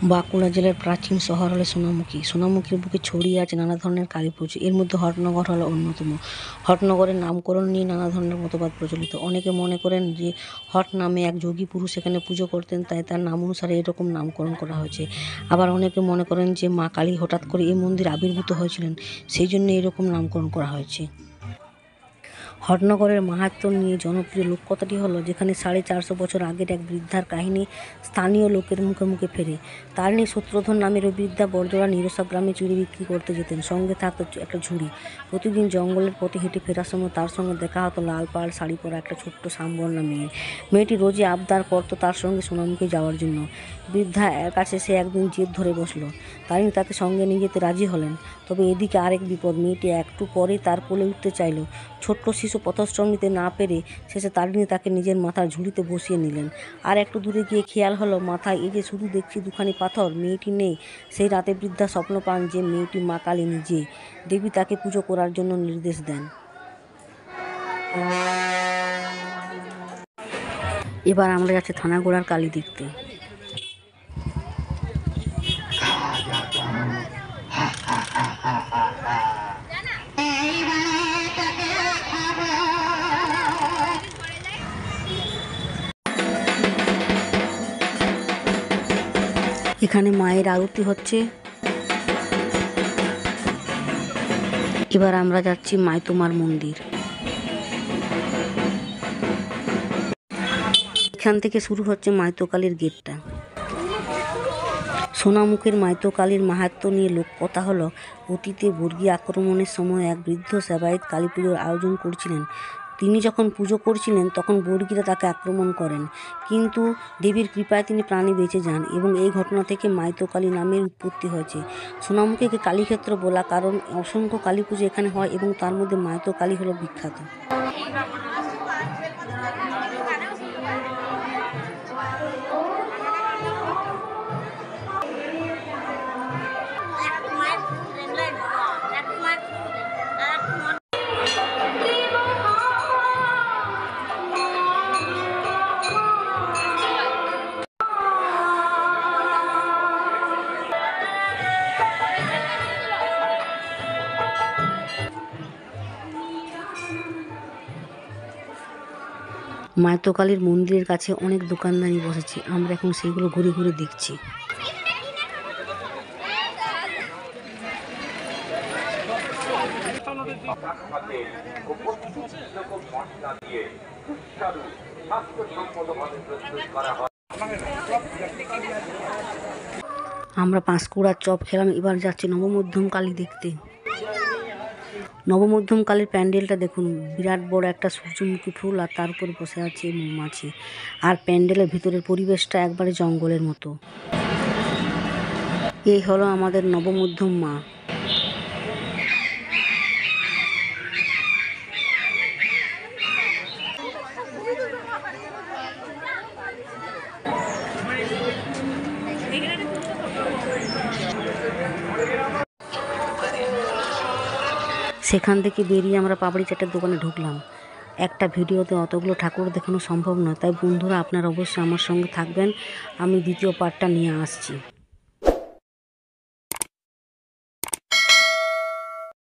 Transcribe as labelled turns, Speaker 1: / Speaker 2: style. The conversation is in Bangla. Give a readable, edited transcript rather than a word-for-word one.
Speaker 1: বাঁকুড়া জেলার প্রাচীন শহর হলো সোনামুখী। সোনামুখীর বুকে ছড়িয়ে আছে নানা ধরনের কালী পুজো। এর মধ্যে হটনগর হলো অন্যতম। হটনগরের নামকরণ নিয়ে নানা ধরনের মতবাদ প্রচলিত। অনেকে মনে করেন যে হট নামে এক যোগী পুরুষ এখানে পুজো করতেন, তাই তার নাম অনুসারে এরকম নামকরণ করা হয়েছে। আবার অনেকে মনে করেন যে মা কালী হঠাৎ করে এই মন্দিরে আবির্ভূত হয়েছিলেন, সেই জন্য এরকম নামকরণ করা হয়েছে। হটনগরের মাহাত্ম্য নিয়ে জনপ্রিয় লোককথাটি হলো, যেখানে 450 বছর আগের এক বৃদ্ধার কাহিনী স্থানীয় লোকের মুখে মুখে ফেরে। তারিণী সূত্রধর নামের ওই বৃদ্ধা বড়জোড়া নিরসা গ্রামে চুড়ি বিক্রি করতে যেতেন। সঙ্গে থাকতো একটা ঝুড়ি। প্রতিদিন জঙ্গলের পথে হেঁটে ফেরার সময় তার সঙ্গে দেখা হতো লাল পাড় শাড়ি পরা একটা ছোট্ট শ্যামবর্ণা মেয়ে। মেয়েটি রোজই আবদার করতো তার সঙ্গে সোনামুখী যাওয়ার জন্য। বৃদ্ধা এর কাছে সে একদিন জেদ ধরে বসলো। তারিণী তাকে সঙ্গে নিয়ে যেতে রাজি হলেন। তবে এদিকে আরেক বিপদ, মেয়েটি একটু পরেই তার কোলে উঠতে চাইল। ছোট্ট শিশু পথশ্রম নিতে না পেরে শেষে তারিণী তাকে নিজের মাথার ঝুড়িতে বসিয়ে নিলেন। আর একটু দূরে গিয়ে খেয়াল হলো, মাথায় এই যে শুধু দেখছি দুখানি পাথর, মেয়েটি নেই। সেই রাতে বৃদ্ধা স্বপ্ন পান যে মেয়েটি মা কালী নিজে। দেবী তাকে পুজো করার জন্য নির্দেশ দেন। এবার আমরা যাচ্ছি থানাগোড়ার কালী দেখতে। এখানে মায়ের আরতি হচ্ছে। এবার আমরা যাচ্ছি মাইতোমার মন্দির। এখান থেকে শুরু হচ্ছে মাইতো কালীর গেটটা। সোনামুখীর মাইতো কালীর মাহাত্ম্য নিয়ে লোককথা হলো, অতীতে বর্গী আক্রমণের সময় এক বৃদ্ধ সেবায়েত কালী পুজোর আয়োজন করছিলেন। তিনি যখন পুজো করছিলেন তখন বর্গীরা তাকে আক্রমণ করেন, কিন্তু দেবীর কৃপায় তিনি প্রাণে বেঁচে যান এবং এই ঘটনা থেকে মাইতো কালী নামের উৎপত্তি হয়েছে। সোনামুখীকে কালীক্ষেত্র বলা কারণ অসংখ্য কালী পুজো এখানে হয় এবং তার মধ্যে মাইতো কালী হলো বিখ্যাত। মাইতো কালীর মন্দিরের কাছে অনেক দোকানদানি বসেছে, আমরা এখন সেগুলো ঘুরে ঘুরে দেখছি। আমরা পাঁশকুড়ার চপ খেলাম, এবার যাচ্ছি নবমধ্যম কালী দেখতে। নবমধ্যম কালীর প্যান্ডেলটা দেখুন, বিরাট বড় একটা সূর্যমুখী ফুল আর তার উপর বসে আছে মৌমাছি। আর প্যান্ডেলের ভিতরের পরিবেশটা একবারে জঙ্গলের মতো। এই হলো আমাদের নবমধ্যম মা। সেখান থেকে বেরিয়ে আমরা পাপড়ি চাটের দোকানে ঢুকলাম। একটা ভিডিওতে অতগুলো ঠাকুর দেখানো সম্ভব নয়, তাই বন্ধুরা আপনারা অবশ্যই আমার সঙ্গে থাকবেন, আমি দ্বিতীয় পার্টটা নিয়ে আসছি।